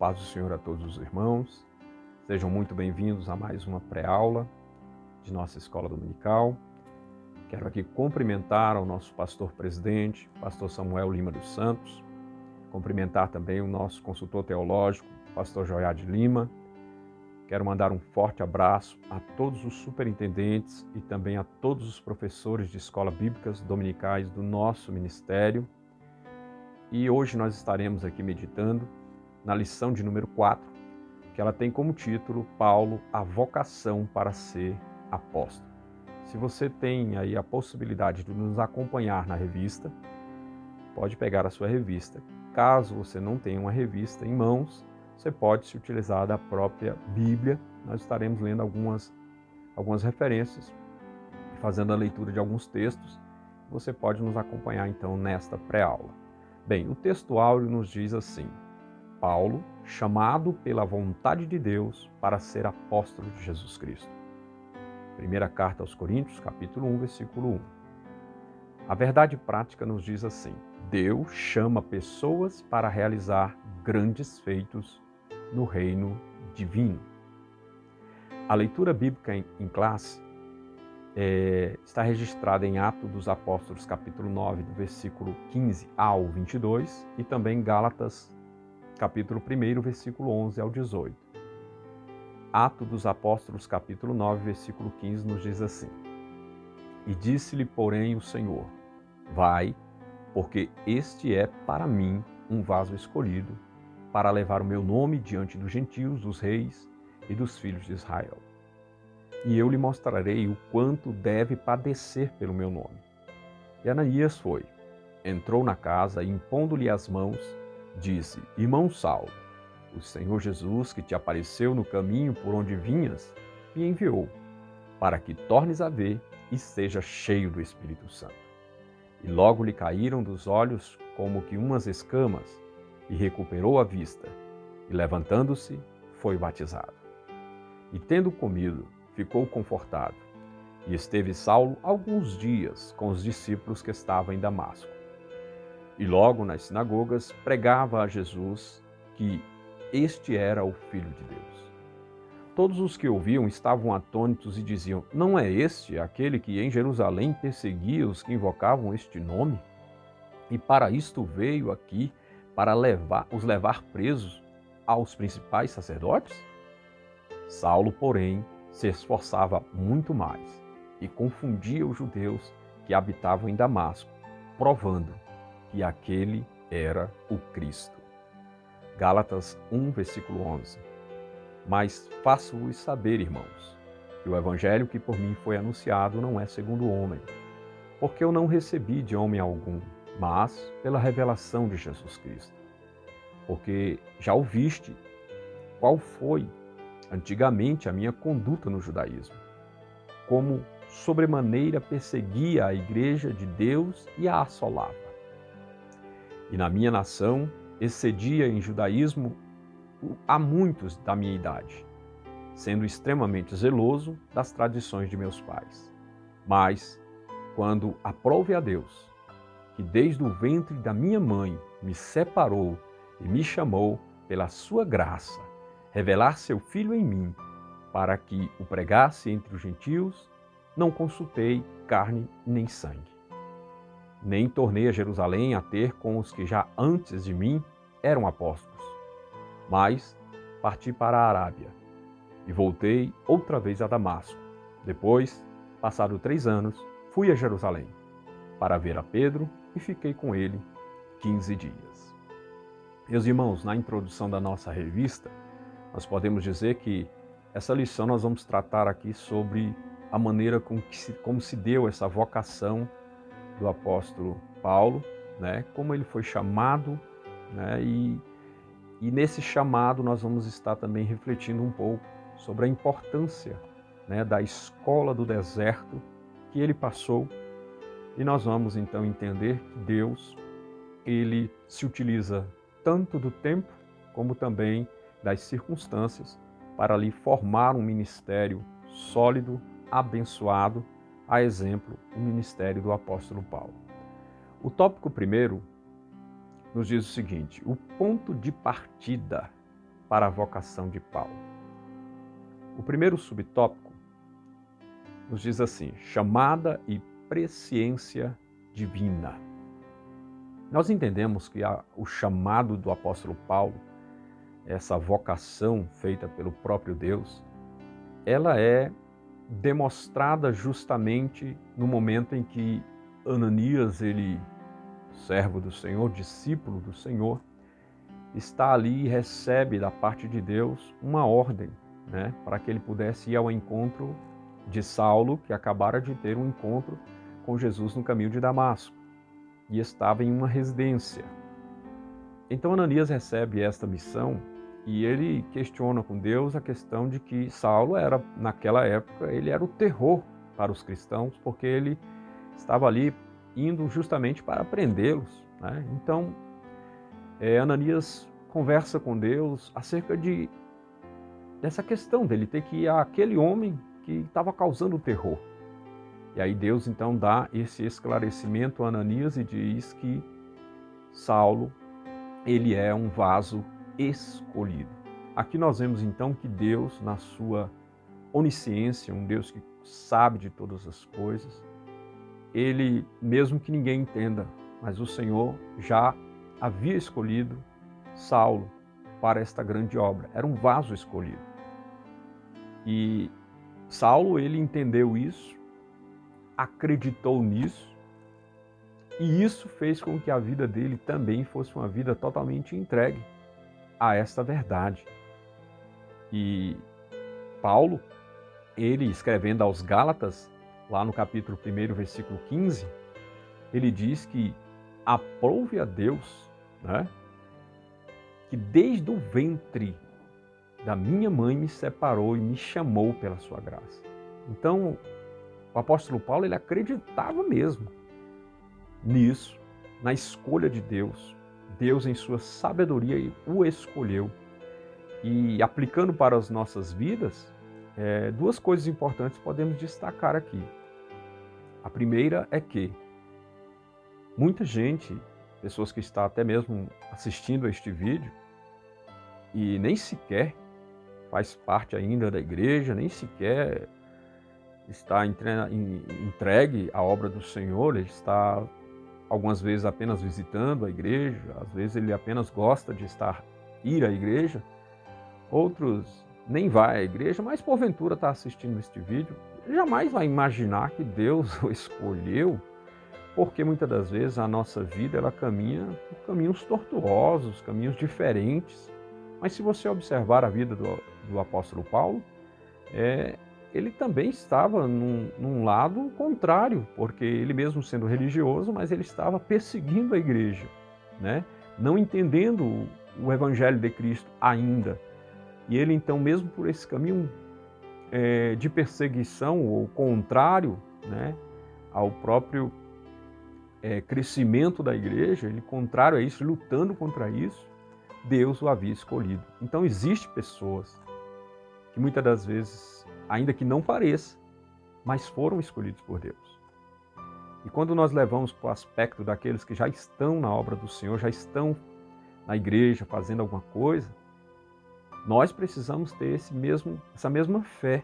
paz do Senhor a todos os irmãos. Sejam muito bem-vindos a mais uma pré-aula de nossa escola dominical. Quero aqui cumprimentar o nosso pastor-presidente, pastor Samuel Lima dos Santos, cumprimentar também o nosso consultor teológico, pastor Joiade Lima. Quero mandar um forte abraço a todos os superintendentes e também a todos os professores de escola bíblicas dominicais do nosso ministério. E hoje nós estaremos aqui meditando na lição de número 4, que ela tem como título Paulo, a vocação para ser apóstolo. Se você tem aí a possibilidade de nos acompanhar na revista, pode pegar a sua revista. Caso você não tenha uma revista em mãos, você pode se utilizar da própria Bíblia. Nós estaremos lendo algumas referências, fazendo a leitura de alguns textos. Você pode nos acompanhar então nesta pré-aula. Bem, o texto áureo nos diz assim: Paulo, chamado pela vontade de Deus para ser apóstolo de Jesus Cristo. Primeira carta aos Coríntios, capítulo 1, versículo 1. A verdade prática nos diz assim: Deus chama pessoas para realizar grandes feitos no reino divino. A leitura bíblica em classe está registrada em Atos dos Apóstolos, capítulo 9, do versículo 15 ao 22, e também Gálatas, capítulo 1, versículo 11 ao 18. Atos dos Apóstolos, capítulo 9, versículo 15, nos diz assim: E disse-lhe, porém, o Senhor: Vai, porque este é para mim um vaso escolhido, para levar o meu nome diante dos gentios, dos reis e dos filhos de Israel. E eu lhe mostrarei o quanto deve padecer pelo meu nome. E Ananias foi, entrou na casa e, impondo-lhe as mãos, disse: Irmão Saulo, o Senhor Jesus, que te apareceu no caminho por onde vinhas, me enviou, para que tornes a ver e seja cheio do Espírito Santo. E logo lhe caíram dos olhos como que umas escamas, e recuperou a vista, e levantando-se, foi batizado. E tendo comido, ficou confortado. E esteve Saulo alguns dias com os discípulos que estavam em Damasco. E logo nas sinagogas pregava a Jesus que este era o Filho de Deus. Todos os que ouviam estavam atônitos e diziam: Não é este aquele que em Jerusalém perseguia os que invocavam este nome? E para isto veio aqui, para os levar presos aos principais sacerdotes? Saulo, porém, se esforçava muito mais e confundia os judeus que habitavam em Damasco, provando que aquele era o Cristo. Gálatas 1, versículo 11. Mas faço-vos saber, irmãos, que o evangelho que por mim foi anunciado não é segundo o homem, porque eu não recebi de homem algum, mas pela revelação de Jesus Cristo. Porque já ouviste qual foi antigamente a minha conduta no judaísmo, como sobremaneira perseguia a igreja de Deus e a assolava. E na minha nação excedia em judaísmo a muitos da minha idade, sendo extremamente zeloso das tradições de meus pais. Mas, quando aprove a Deus, que desde o ventre da minha mãe me separou e me chamou pela sua graça, revelar seu Filho em mim, para que o pregasse entre os gentios, não consultei carne nem sangue. Nem tornei a Jerusalém a ter com os que já antes de mim eram apóstolos. Mas parti para a Arábia e voltei outra vez a Damasco. Depois, passado 3 anos, fui a Jerusalém para ver a Pedro e fiquei com ele 15 dias. Meus irmãos, na introdução da nossa revista, nós podemos dizer que essa lição nós vamos tratar aqui sobre a maneira como se deu essa vocação do apóstolo Paulo, né? Como ele foi chamado, né? E nesse chamado nós vamos estar também refletindo um pouco sobre a importância, né, da escola do deserto que ele passou. E nós vamos então entender que Deus, ele se utiliza tanto do tempo como também das circunstâncias para ali formar um ministério sólido, abençoado, a exemplo, o ministério do apóstolo Paulo. O tópico primeiro nos diz o seguinte: o ponto de partida para a vocação de Paulo. O primeiro subtópico nos diz assim: chamada e presciência divina. Nós entendemos que o chamado do apóstolo Paulo, essa vocação feita pelo próprio Deus, ela é demonstrada justamente no momento em que Ananias, ele, servo do Senhor, discípulo do Senhor, está ali e recebe da parte de Deus uma ordem, para que ele pudesse ir ao encontro de Saulo, que acabara de ter um encontro com Jesus no caminho de Damasco e estava em uma residência. Então Ananias recebe esta missão e ele questiona com Deus a questão de que Saulo era, naquela época, ele era o terror para os cristãos, porque ele estava ali indo justamente para prendê-los. Então, Ananias conversa com Deus acerca dessa questão dele ter que ir àquele homem que estava causando terror. E aí Deus então dá esse esclarecimento a Ananias e diz que Saulo, ele é um vaso escolhido. Aqui nós vemos então que Deus, na sua onisciência, um Deus que sabe de todas as coisas, ele, mesmo que ninguém entenda, mas o Senhor já havia escolhido Saulo para esta grande obra. Era um vaso escolhido. E Saulo, ele entendeu isso, acreditou nisso, e isso fez com que a vida dele também fosse uma vida totalmente entregue a esta verdade. E Paulo, ele escrevendo aos Gálatas, lá no capítulo 1, versículo 15, ele diz que aprove a Deus, que desde o ventre da minha mãe me separou e me chamou pela sua graça. Então, o apóstolo Paulo, ele acreditava mesmo nisso, na escolha de Deus. Deus, em sua sabedoria, o escolheu. E aplicando para as nossas vidas, duas coisas importantes podemos destacar aqui. A primeira é que muita gente, pessoas que estão até mesmo assistindo a este vídeo, e nem sequer faz parte ainda da igreja, nem sequer está entregue à obra do Senhor, ele está algumas vezes apenas visitando a igreja, às vezes ele apenas gosta de ir à igreja, outros nem vai à igreja, mas porventura está assistindo este vídeo, jamais vai imaginar que Deus o escolheu, porque muitas das vezes a nossa vida ela caminha por caminhos tortuosos, caminhos diferentes. Mas se você observar a vida do apóstolo Paulo, ele também estava num lado contrário, porque ele mesmo sendo religioso, mas ele estava perseguindo a igreja, não entendendo o evangelho de Cristo ainda. E ele então, mesmo por esse caminho de perseguição, ou contrário ao próprio crescimento da igreja, ele contrário a isso, lutando contra isso, Deus o havia escolhido. Então existem pessoas que muitas das vezes, ainda que não pareça, mas foram escolhidos por Deus. E quando nós levamos para o aspecto daqueles que já estão na obra do Senhor, já estão na igreja fazendo alguma coisa, nós precisamos ter essa mesma fé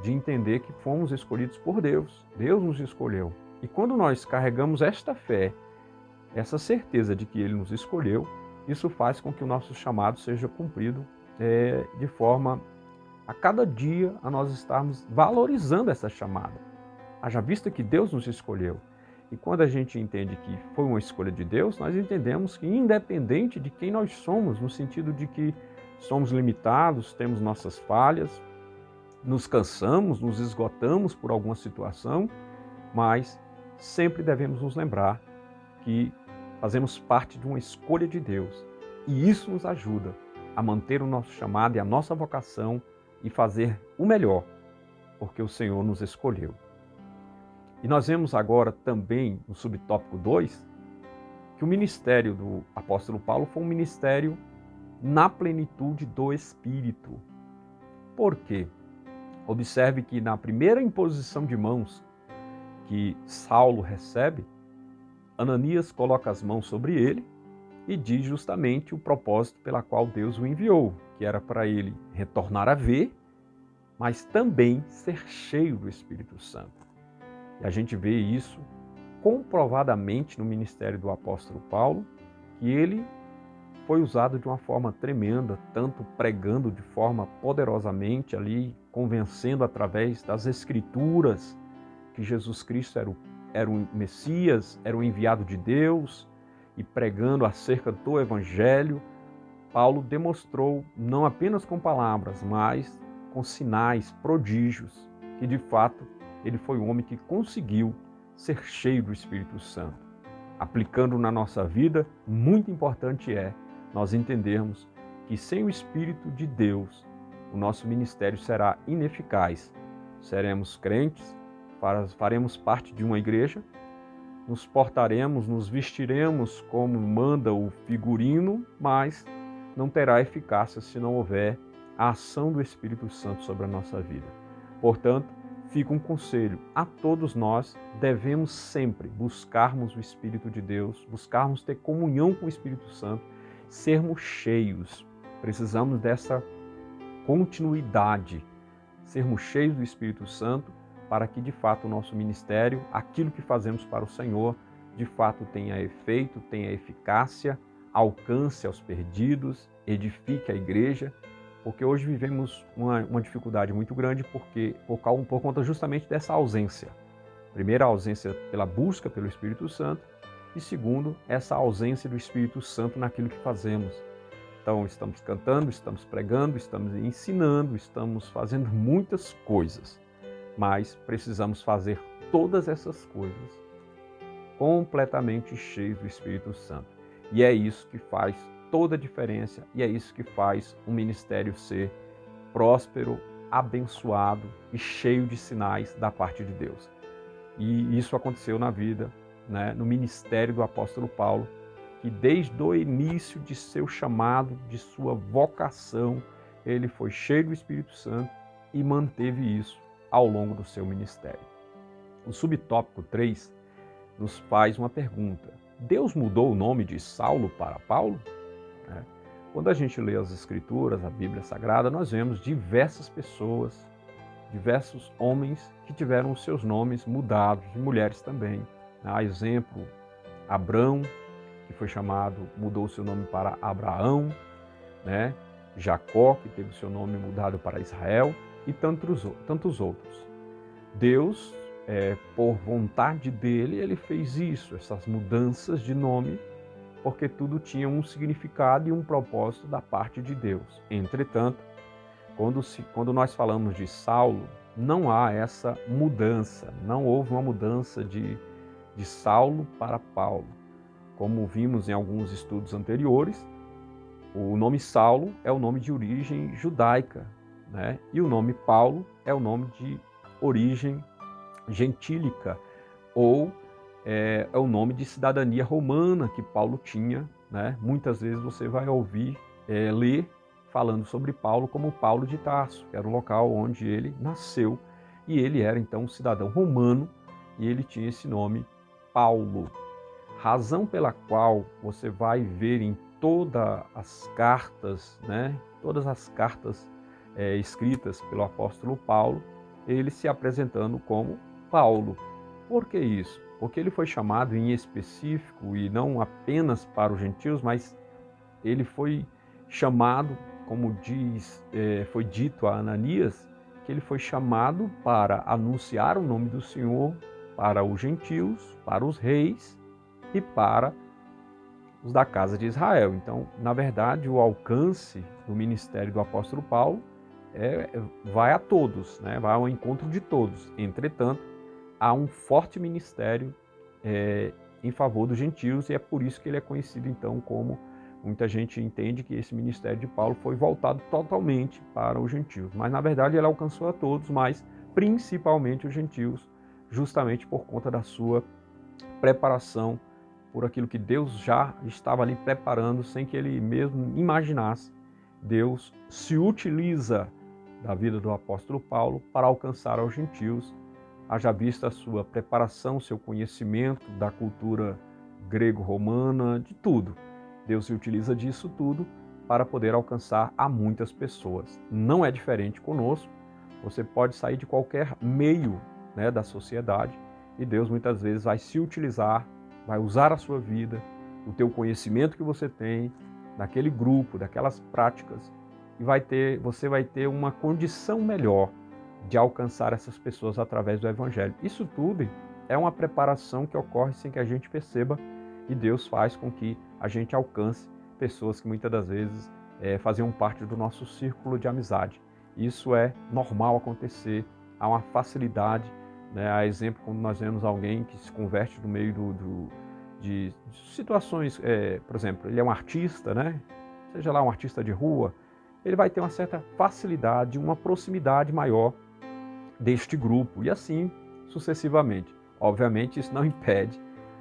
de entender que fomos escolhidos por Deus. Deus nos escolheu. E quando nós carregamos esta fé, essa certeza de que Ele nos escolheu, isso faz com que o nosso chamado seja cumprido de forma a cada dia a nós estarmos valorizando essa chamada. Haja vista que Deus nos escolheu. E quando a gente entende que foi uma escolha de Deus, nós entendemos que independente de quem nós somos, no sentido de que somos limitados, temos nossas falhas, nos cansamos, nos esgotamos por alguma situação, mas sempre devemos nos lembrar que fazemos parte de uma escolha de Deus. E isso nos ajuda a manter o nosso chamado e a nossa vocação e fazer o melhor, porque o Senhor nos escolheu. E nós vemos agora também, no subtópico 2, que o ministério do apóstolo Paulo foi um ministério na plenitude do Espírito. Por quê? Observe que na primeira imposição de mãos que Saulo recebe, Ananias coloca as mãos sobre ele e diz justamente o propósito pela qual Deus o enviou, que era para ele retornar a ver, mas também ser cheio do Espírito Santo. E a gente vê isso comprovadamente no ministério do apóstolo Paulo, que ele foi usado de uma forma tremenda, tanto pregando de forma poderosamente ali, convencendo através das Escrituras que Jesus Cristo era o Messias, era o enviado de Deus, e pregando acerca do Evangelho, Paulo demonstrou, não apenas com palavras, mas com sinais, prodígios, que de fato ele foi um homem que conseguiu ser cheio do Espírito Santo. Aplicando na nossa vida, muito importante é nós entendermos que sem o Espírito de Deus, o nosso ministério será ineficaz. Seremos crentes, faremos parte de uma igreja, nos portaremos, nos vestiremos como manda o figurino, mas não terá eficácia se não houver a ação do Espírito Santo sobre a nossa vida. Portanto, fica um conselho: a todos nós devemos sempre buscarmos o Espírito de Deus, buscarmos ter comunhão com o Espírito Santo, sermos cheios. Precisamos dessa continuidade, sermos cheios do Espírito Santo, para que de fato o nosso ministério, aquilo que fazemos para o Senhor, de fato tenha efeito, tenha eficácia, alcance aos perdidos, edifique a igreja, porque hoje vivemos uma dificuldade muito grande por conta justamente dessa ausência. Primeiro, a ausência pela busca pelo Espírito Santo, e segundo, essa ausência do Espírito Santo naquilo que fazemos. Então, estamos cantando, estamos pregando, estamos ensinando, estamos fazendo muitas coisas, mas precisamos fazer todas essas coisas completamente cheios do Espírito Santo. E é isso que faz toda a diferença, e é isso que faz o ministério ser próspero, abençoado e cheio de sinais da parte de Deus. E isso aconteceu na vida, no ministério do apóstolo Paulo, que desde o início de seu chamado, de sua vocação, ele foi cheio do Espírito Santo e manteve isso ao longo do seu ministério. O subtópico 3 nos faz uma pergunta: Deus mudou o nome de Saulo para Paulo? Quando a gente lê as Escrituras, a Bíblia Sagrada, nós vemos diversas pessoas, diversos homens que tiveram os seus nomes mudados, e mulheres também. Há exemplo, Abrão, que foi mudou o seu nome para Abraão, Jacó, que teve o seu nome mudado para Israel, e tantos outros. Deus, por vontade dele, ele fez isso, essas mudanças de nome, porque tudo tinha um significado e um propósito da parte de Deus. Entretanto, quando nós falamos de Saulo, não há essa mudança, não houve uma mudança de Saulo para Paulo. Como vimos em alguns estudos anteriores, o nome Saulo é o nome de origem judaica, e o nome Paulo é o nome de origem gentílica, ou é o nome de cidadania romana que Paulo tinha. Muitas vezes você vai ouvir, ler, falando sobre Paulo como Paulo de Tarso, que era o local onde ele nasceu, e ele era então um cidadão romano, e ele tinha esse nome Paulo. Razão pela qual você vai ver em todas as cartas, escritas pelo apóstolo Paulo, ele se apresentando como Paulo. Por que isso? Porque ele foi chamado em específico, e não apenas para os gentios, mas ele foi chamado, como foi dito a Ananias, que ele foi chamado para anunciar o nome do Senhor para os gentios, para os reis e para os da casa de Israel. Então, na verdade, o alcance do ministério do apóstolo Paulo vai a todos, vai ao encontro de todos. Entretanto, há um forte ministério em favor dos gentios, e é por isso que ele é conhecido então como, muita gente entende que esse ministério de Paulo foi voltado totalmente para os gentios, mas na verdade ele alcançou a todos, mas principalmente os gentios, justamente por conta da sua preparação, por aquilo que Deus já estava ali preparando sem que ele mesmo imaginasse. Deus se utiliza da vida do apóstolo Paulo para alcançar aos gentios, haja vista a sua preparação, seu conhecimento da cultura grego-romana, de tudo. Deus se utiliza disso tudo para poder alcançar a muitas pessoas. Não é diferente conosco. Você pode sair de qualquer meio, né, da sociedade e Deus muitas vezes vai se utilizar, vai usar a sua vida, o teu conhecimento que você tem, daquele grupo, daquelas práticas, e você vai ter uma condição melhor de alcançar essas pessoas através do Evangelho. Isso tudo é uma preparação que ocorre sem que a gente perceba e Deus faz com que a gente alcance pessoas que muitas das vezes faziam parte do nosso círculo de amizade. Isso é normal acontecer, há uma facilidade, né? Há exemplo quando nós vemos alguém que se converte no meio de situações, por exemplo, ele é um artista, né? Seja lá um artista de rua, ele vai ter uma certa facilidade, uma proximidade maior deste grupo e assim sucessivamente. Obviamente isso não impede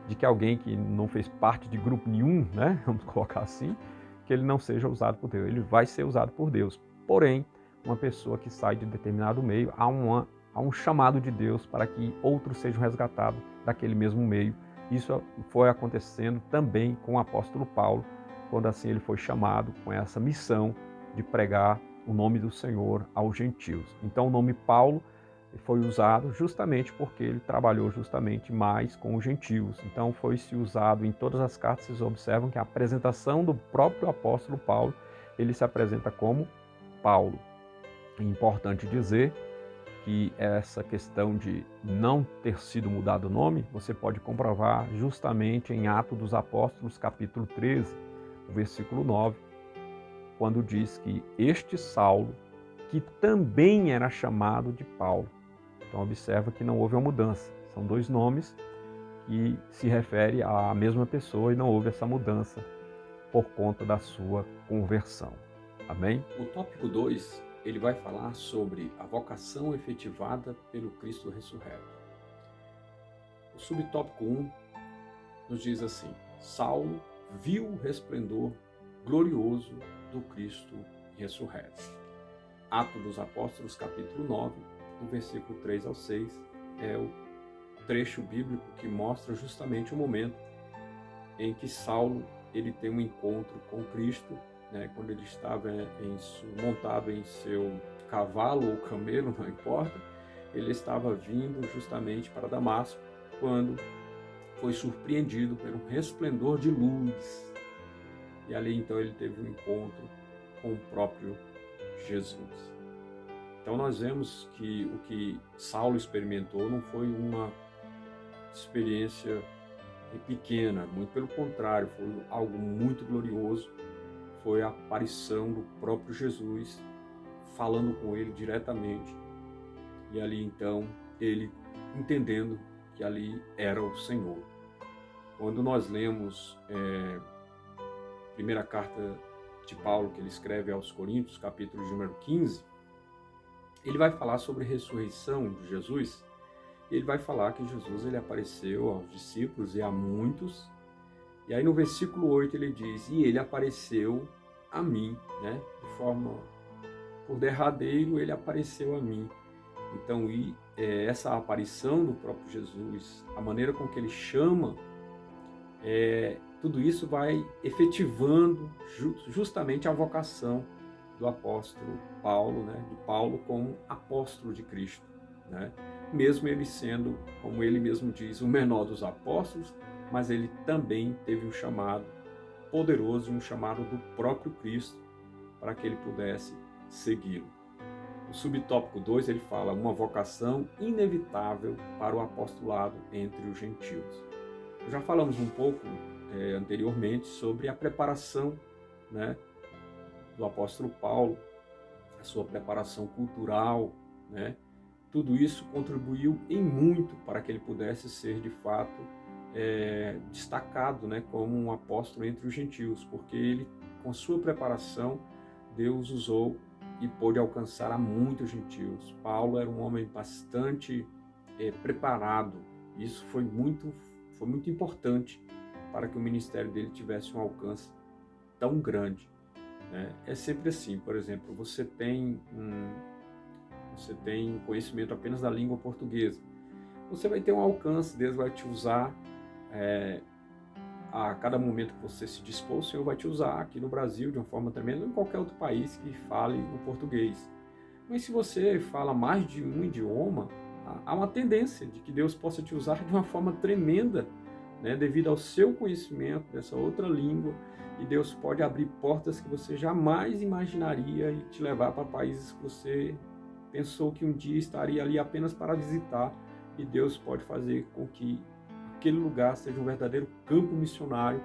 de que alguém que não fez parte de grupo nenhum, né, vamos colocar assim, que ele não seja usado por Deus. Ele vai ser usado por Deus. Porém, uma pessoa que sai de determinado meio, há um chamado de Deus para que outros sejam resgatados daquele mesmo meio. Isso foi acontecendo também com o apóstolo Paulo, quando assim ele foi chamado com essa missão de pregar o nome do Senhor aos gentios. Então o nome Paulo foi usado justamente porque ele trabalhou justamente mais com os gentios. Então foi-se usado em todas as cartas, vocês observam que a apresentação do próprio apóstolo Paulo, ele se apresenta como Paulo. É importante dizer que essa questão de não ter sido mudado o nome, você pode comprovar justamente em Atos dos Apóstolos, capítulo 13, versículo 9, quando diz que este Saulo, que também era chamado de Paulo. Então observa que não houve uma mudança. São dois nomes que se referem à mesma pessoa e não houve essa mudança por conta da sua conversão. Amém? O tópico 2, ele vai falar sobre a vocação efetivada pelo Cristo ressurreto. O subtópico 1 nos diz assim: Saulo viu o resplendor glorioso do Cristo ressurreto. Atos dos Apóstolos, capítulo 9, do versículo 3 ao 6, é o trecho bíblico que mostra justamente o momento em que Saulo ele tem um encontro com Cristo, né, quando ele estava montado em seu cavalo ou camelo, não importa, ele estava vindo justamente para Damasco, quando foi surpreendido pelo resplendor de luz. E ali então ele teve um encontro com o próprio Jesus. Então nós vemos que o que Saulo experimentou não foi uma experiência pequena, muito pelo contrário, foi algo muito glorioso. Foi a aparição do próprio Jesus falando com ele diretamente. E ali então ele entendendo que ali era o Senhor. Quando nós lemos primeira carta de Paulo que ele escreve aos Coríntios, capítulo de número 15, ele vai falar sobre a ressurreição de Jesus. Ele vai falar que Jesus ele apareceu aos discípulos e a muitos. E aí no versículo 8 ele diz: e ele apareceu a mim, né? De forma, por derradeiro, ele apareceu a mim. Então, essa aparição do próprio Jesus, a maneira com que ele chama, tudo isso vai efetivando justamente a vocação do apóstolo Paulo, né? De Paulo como apóstolo de Cristo, né? Mesmo ele sendo, como ele mesmo diz, o menor dos apóstolos, mas ele também teve um chamado poderoso, um chamado do próprio Cristo, para que ele pudesse segui-lo. O subtópico 2, ele fala uma vocação inevitável para o apostolado entre os gentios. Já falamos um pouco anteriormente sobre a preparação, né, do apóstolo Paulo, a sua preparação cultural, né? Tudo isso contribuiu em muito para que ele pudesse ser, de fato, destacado, né, como um apóstolo entre os gentios, porque ele, com sua preparação, Deus usou e pôde alcançar a muitos gentios. Paulo era um homem bastante preparado. Isso foi muito importante para que o ministério dele tivesse um alcance tão grande, né? É sempre assim, por exemplo, você tem conhecimento apenas da língua portuguesa, você vai ter um alcance, Deus vai te usar a cada momento que você se dispor, o Senhor vai te usar aqui no Brasil de uma forma tremenda, ou em qualquer outro país que fale o português. Mas se você fala mais de um idioma, há uma tendência de que Deus possa te usar de uma forma tremenda, né, devido ao seu conhecimento dessa outra língua, e Deus pode abrir portas que você jamais imaginaria e te levar para países que você pensou que um dia estaria ali apenas para visitar, e Deus pode fazer com que aquele lugar seja um verdadeiro campo missionário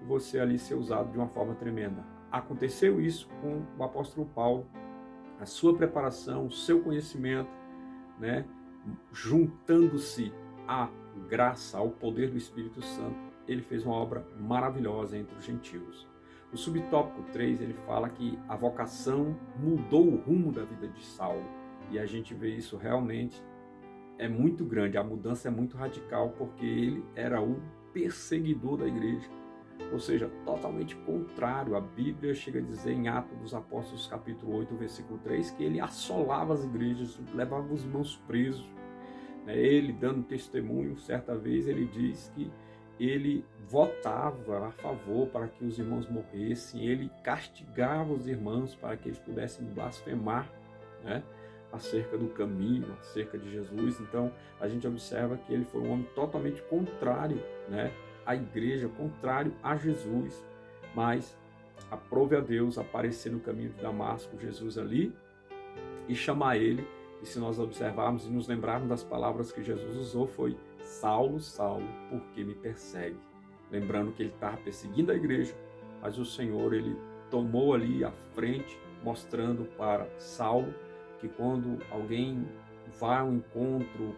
e você ali ser usado de uma forma tremenda. Aconteceu isso com o apóstolo Paulo, a sua preparação, o seu conhecimento, né, juntando-se à graça, ao poder do Espírito Santo, ele fez uma obra maravilhosa entre os gentios. O subtópico 3, ele fala que a vocação mudou o rumo da vida de Saulo. E a gente vê isso realmente, é muito grande, a mudança é muito radical, porque ele era o perseguidor da igreja. Ou seja, totalmente contrário. A Bíblia chega a dizer em Atos dos Apóstolos, capítulo 8, versículo 3, que ele assolava as igrejas, levava os irmãos presos. Ele, dando testemunho, certa vez ele diz que ele votava a favor para que os irmãos morressem, ele castigava os irmãos para que eles pudessem blasfemar, né, acerca do caminho, acerca de Jesus. Então, a gente observa que ele foi um homem totalmente contrário, né, à igreja, contrário a Jesus, mas aprove a Deus aparecer no caminho de Damasco, Jesus ali, e chamar ele. E se nós observarmos e nos lembrarmos das palavras que Jesus usou, foi: Saulo, Saulo, por que me persegue? Lembrando que ele estava perseguindo a igreja, mas o Senhor, ele tomou ali a frente, mostrando para Saulo que quando alguém vai ao encontro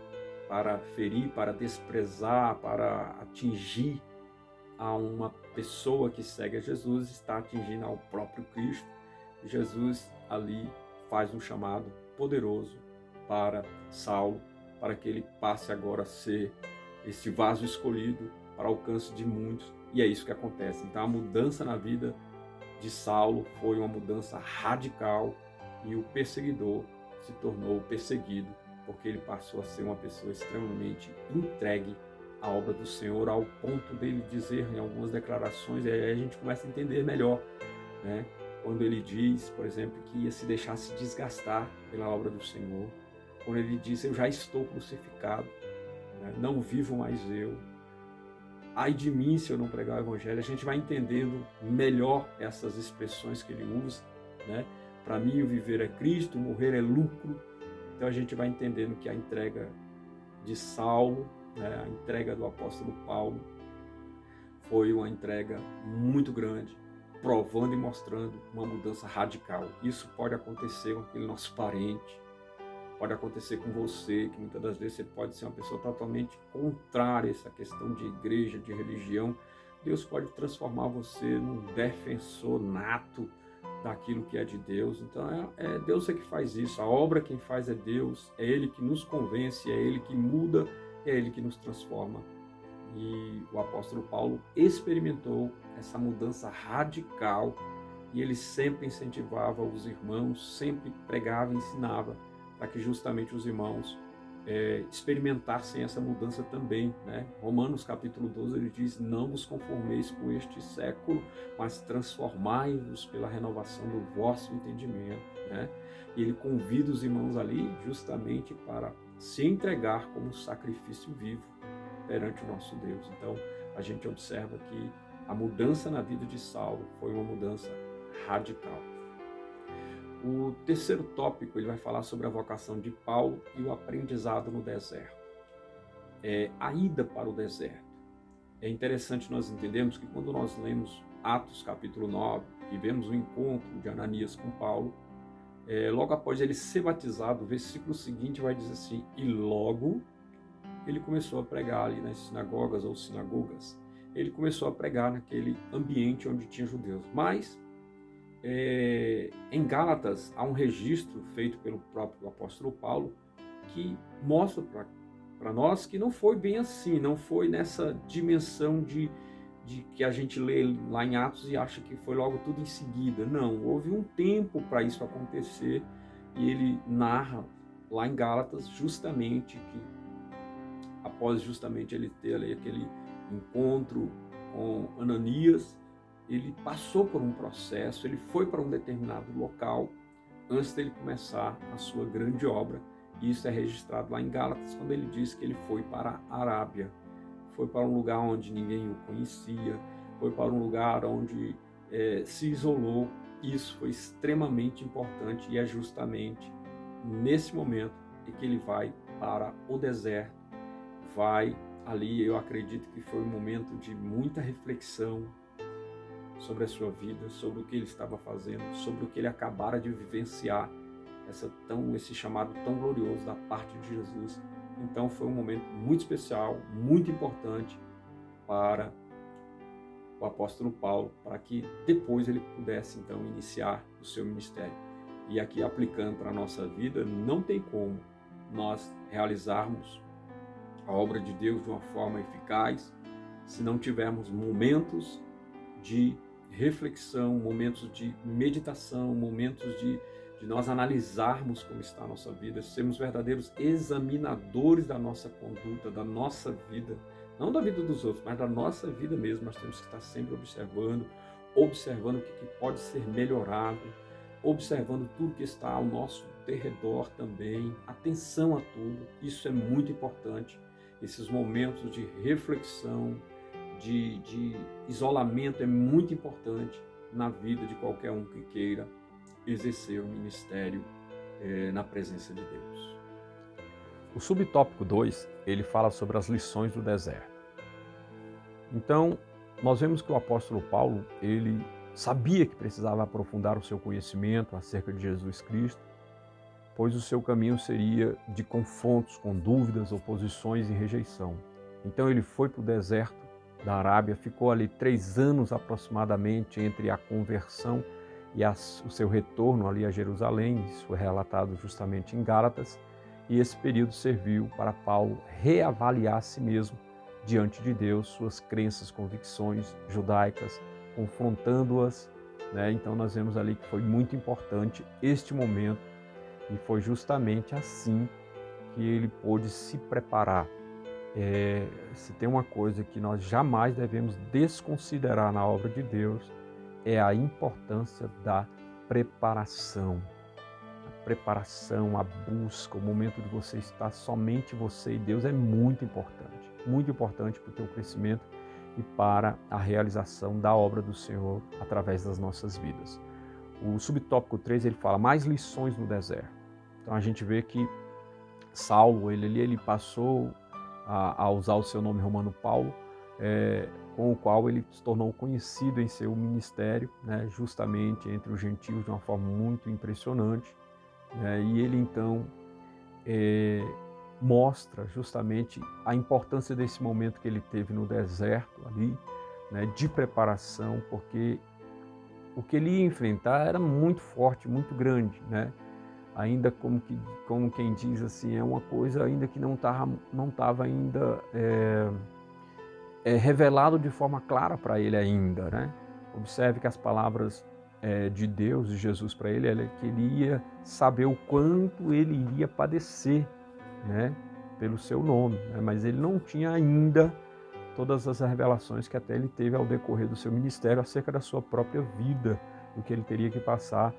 para ferir, para desprezar, para atingir a uma pessoa que segue a Jesus, está atingindo ao próprio Cristo. Jesus ali faz um chamado poderoso para Saulo, para que ele passe agora a ser esse vaso escolhido para alcance de muitos. E é isso que acontece. Então a mudança na vida de Saulo foi uma mudança radical, e o perseguidor se tornou perseguido, porque ele passou a ser uma pessoa extremamente entregue à obra do Senhor, ao ponto dele dizer em algumas declarações, e aí a gente começa a entender melhor, né? Quando ele diz, por exemplo, que ia se deixar se desgastar pela obra do Senhor, quando ele diz: eu já estou crucificado, né? Não vivo mais eu, ai de mim se eu não pregar o Evangelho. A gente vai entendendo melhor essas expressões que ele usa, né? Para mim o viver é Cristo, o morrer é lucro. Então a gente vai entendendo que a entrega de Saulo, né, a entrega do apóstolo Paulo, foi uma entrega muito grande, provando e mostrando uma mudança radical. Isso pode acontecer com aquele nosso parente, pode acontecer com você, que muitas das vezes você pode ser uma pessoa totalmente contrária a essa questão de igreja, de religião. Deus pode transformar você num defensor nato daquilo que é de Deus. Então é Deus que faz isso, a obra quem faz é Deus, é Ele que nos convence, é Ele que muda, é Ele que nos transforma. E o apóstolo Paulo experimentou essa mudança radical, e ele sempre incentivava os irmãos, sempre pregava e ensinava para que justamente os irmãos experimentassem essa mudança também, né? Romanos capítulo 12, ele diz: não vos conformeis com este século, mas transformai-vos pela renovação do vosso entendimento, né? E ele convida os irmãos ali justamente para se entregar como sacrifício vivo perante o nosso Deus. Então a gente observa que a mudança na vida de Saulo foi uma mudança radical. O terceiro tópico, ele vai falar sobre a vocação de Paulo e o aprendizado no deserto. A ida para o deserto. É interessante nós entendermos que quando nós lemos Atos capítulo 9 e vemos o encontro de Ananias com Paulo, logo após ele ser batizado, o versículo seguinte vai dizer assim: e logo ele começou a pregar ali nas sinagogas ou sinagogas. Ele começou a pregar naquele ambiente onde tinha judeus. Mas em Gálatas há um registro feito pelo próprio apóstolo Paulo que mostra para nós que não foi bem assim, não foi nessa dimensão de que a gente lê lá em Atos e acha que foi logo tudo em seguida. Não, houve um tempo para isso acontecer, e ele narra lá em Gálatas justamente que após justamente ele ter ali aquele encontro com Ananias, ele passou por um processo, ele foi para um determinado local antes dele começar a sua grande obra. E isso é registrado lá em Gálatas, quando ele diz que ele foi para a Arábia, foi para um lugar onde ninguém o conhecia, foi para um lugar onde se isolou. Isso foi extremamente importante e é justamente nesse momento que ele vai para o deserto, vai ali, eu acredito que foi um momento de muita reflexão sobre a sua vida, sobre o que ele estava fazendo, sobre o que ele acabara de vivenciar, esse chamado tão glorioso da parte de Jesus. Então foi um momento muito especial, muito importante para o apóstolo Paulo, para que depois ele pudesse então iniciar o seu ministério. E aqui aplicando para a nossa vida, não tem como nós realizarmos a obra de Deus de uma forma eficaz se não tivermos momentos de reflexão, momentos de meditação, momentos de nós analisarmos como está a nossa vida, sermos verdadeiros examinadores da nossa conduta, da nossa vida, não da vida dos outros, mas da nossa vida mesmo. Nós temos que estar sempre observando o que pode ser melhorado, observando tudo que está ao nosso derredor também, atenção a tudo. Isso é muito importante, esses momentos de reflexão, de isolamento é muito importante na vida de qualquer um que queira exercer o ministério na presença de Deus. O subtópico 2, ele fala sobre as lições do deserto. Então, nós vemos que o apóstolo Paulo, ele sabia que precisava aprofundar o seu conhecimento acerca de Jesus Cristo, pois o seu caminho seria de confrontos com dúvidas, oposições e rejeição. Então ele foi para o deserto da Arábia, ficou ali 3 anos aproximadamente entre a conversão e o seu retorno ali a Jerusalém. Isso é relatado justamente em Gálatas, e esse período serviu para Paulo reavaliar a si mesmo diante de Deus, suas crenças, convicções judaicas, confrontando-as, né? Então nós vemos ali que foi muito importante este momento, e foi justamente assim que ele pôde se preparar. Se tem uma coisa que nós jamais devemos desconsiderar na obra de Deus, é a importância da preparação. A preparação, a busca, o momento de você estar somente você e Deus é muito importante para o teu crescimento e para a realização da obra do Senhor através das nossas vidas. O subtópico 3, ele fala mais lições no deserto. Então a gente vê que Saulo, ele passou a usar o seu nome romano Paulo, com o qual ele se tornou conhecido em seu ministério, né, justamente entre os gentios de uma forma muito impressionante, né, e ele então mostra justamente a importância desse momento que ele teve no deserto ali, né, de preparação, porque o que ele ia enfrentar era muito forte, muito grande, né? Ainda como quem diz assim, é uma coisa ainda que não estava ainda revelado de forma clara para ele ainda, né? Observe que as palavras de Deus, de Jesus para ele, é que ele ia saber o quanto ele iria padecer, né? Pelo seu nome, né? Mas ele não tinha ainda todas as revelações que até ele teve ao decorrer do seu ministério acerca da sua própria vida, do que ele teria que passar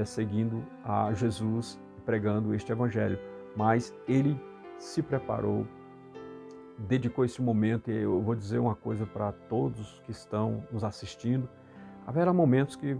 seguindo a Jesus, pregando este evangelho. Mas ele se preparou, dedicou esse momento, e eu vou dizer uma coisa para todos que estão nos assistindo: haverá momentos que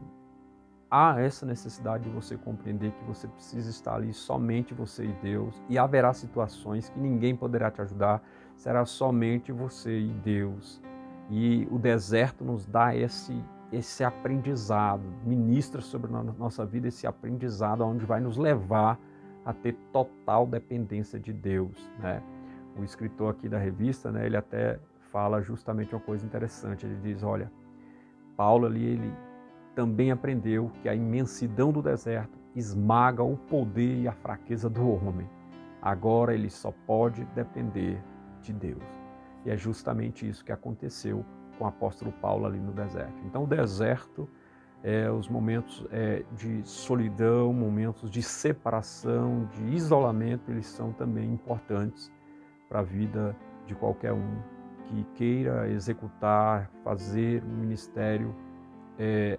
há essa necessidade de você compreender que você precisa estar ali somente você e Deus, e haverá situações que ninguém poderá te ajudar, será somente você e Deus. E o deserto nos dá esse aprendizado, ministra sobre a nossa vida esse aprendizado, onde vai nos levar a ter total dependência de Deus, né? O escritor aqui da revista, né, ele até fala justamente uma coisa interessante. Ele diz, olha, Paulo ali, ele também aprendeu que a imensidão do deserto esmaga o poder e a fraqueza do homem. Agora ele só pode depender de Deus. E é justamente isso que aconteceu com o apóstolo Paulo ali no deserto. Então o deserto, os momentos de solidão, momentos de separação, de isolamento, eles são também importantes para a vida de qualquer um que queira executar, fazer um ministério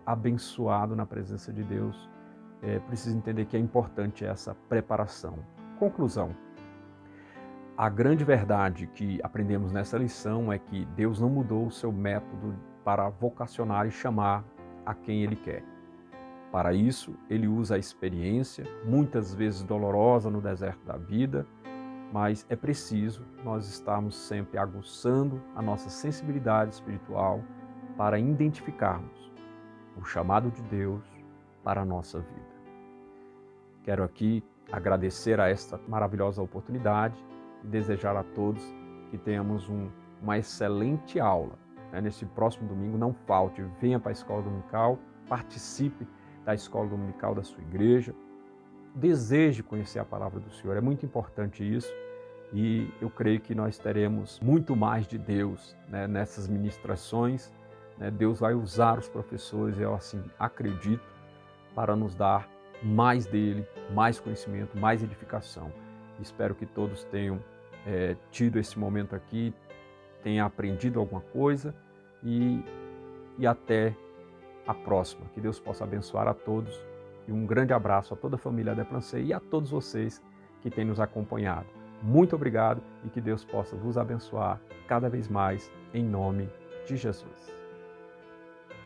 abençoado na presença de Deus, precisa entender que é importante essa preparação. Conclusão. A grande verdade que aprendemos nessa lição é que Deus não mudou o seu método para vocacionar e chamar a quem Ele quer. Para isso, Ele usa a experiência, muitas vezes dolorosa no deserto da vida, mas é preciso nós estarmos sempre aguçando a nossa sensibilidade espiritual para identificarmos o chamado de Deus para a nossa vida. Quero aqui agradecer a esta maravilhosa oportunidade e desejar a todos que tenhamos uma excelente aula. Nesse próximo domingo, não falte, venha para a Escola Dominical, participe da Escola Dominical da sua igreja, deseje conhecer a palavra do Senhor, é muito importante isso, e eu creio que nós teremos muito mais de Deus nessas ministrações. Deus vai usar os professores, eu assim acredito, para nos dar mais dele, mais conhecimento, mais edificação. Espero que todos tenham tido esse momento aqui, tenham aprendido alguma coisa e até a próxima. Que Deus possa abençoar a todos e um grande abraço a toda a família Deplancê e a todos vocês que têm nos acompanhado. Muito obrigado e que Deus possa vos abençoar cada vez mais em nome de Jesus.